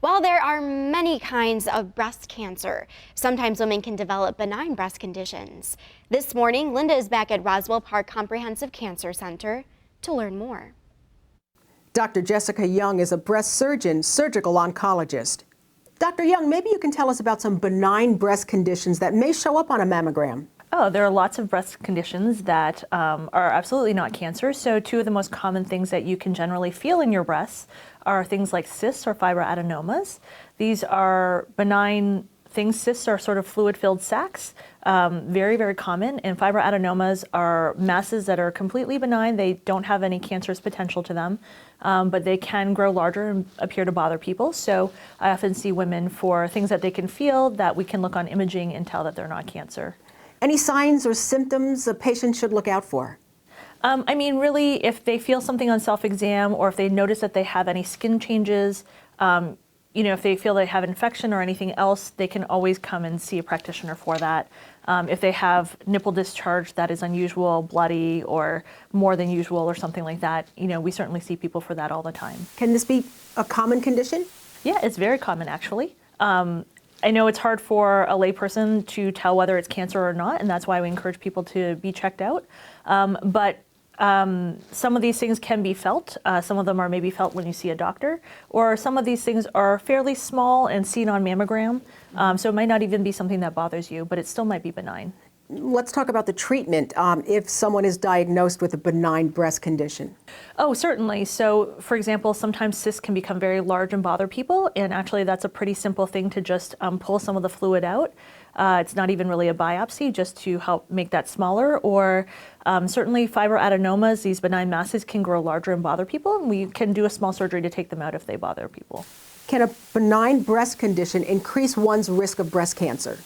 While there are many kinds of breast cancer, sometimes women can develop benign breast conditions. This morning, Linda is back at Roswell Park Comprehensive Cancer Center to learn more. Dr. Jessica Young is a breast surgeon, surgical oncologist. Dr. Young, maybe you can tell us about some benign breast conditions that may show up on a mammogram. Oh, there are lots of breast conditions that are absolutely not cancer. So two of the most common things that you can generally feel in your breasts are things like cysts or fibroadenomas. These are benign things. Cysts are sort of fluid-filled sacs, very, very common. And fibroadenomas are masses that are completely benign. They don't have any cancerous potential to them, but they can grow larger and appear to bother people. So I often see women for things that they can feel that we can look on imaging and tell that they're not cancer. Any signs or symptoms a patient should look out for? I mean, really, if they feel something on self-exam or if they notice that they have any skin changes, if they feel they have infection or anything else, they can always come and see a practitioner for that. If they have nipple discharge that is unusual, bloody, or more than usual or something like that, we certainly see people for that all the time. Can this be a common condition? Yeah, it's very common, actually. I know it's hard for a layperson to tell whether it's cancer or not, and that's why we encourage people to be checked out. But some of these things can be felt. Some of them are maybe felt when you see a doctor, or some of these things are fairly small and seen on mammogram. So it might not even be something that bothers you, but it still might be benign. Let's talk about the treatment if someone is diagnosed with a benign breast condition. Oh, certainly. So, for example, sometimes cysts can become very large and bother people, and actually that's a pretty simple thing to just pull some of the fluid out. It's not even really a biopsy, just to help make that smaller. Or certainly fibroadenomas, these benign masses can grow larger and bother people, and we can do a small surgery to take them out if they bother people. Can a benign breast condition increase one's risk of breast cancer?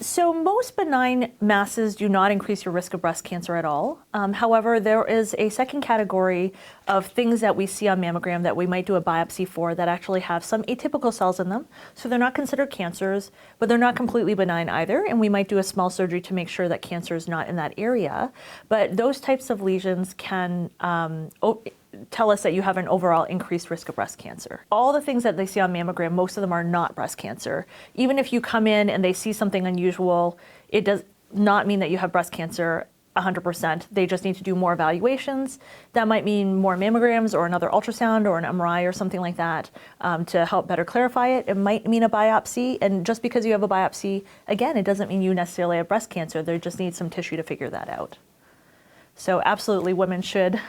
So most benign masses do not increase your risk of breast cancer at all. However, there is a second category of things that we see on mammogram that we might do a biopsy for that actually have some atypical cells in them. So they're not considered cancers, but they're not completely benign either. And we might do a small surgery to make sure that cancer is not in that area. But those types of lesions can tell us that you have an overall increased risk of breast cancer. All the things that they see on mammogram, most of them are not breast cancer. Even if you come in and they see something unusual, it does not mean that you have breast cancer 100%. They just need to do more evaluations. That might mean more mammograms or another ultrasound or an MRI or something like that to help better clarify it. It might mean a biopsy, and just because you have a biopsy, again, it doesn't mean you necessarily have breast cancer. They just need some tissue to figure that out. So absolutely, women should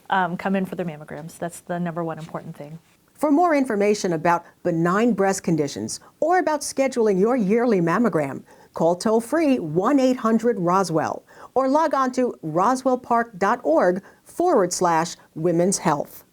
come in for their mammograms. That's the number one important thing. For more information about benign breast conditions or about scheduling your yearly mammogram, call toll-free 1-800-ROSWELL or log on to roswellpark.org/women's health.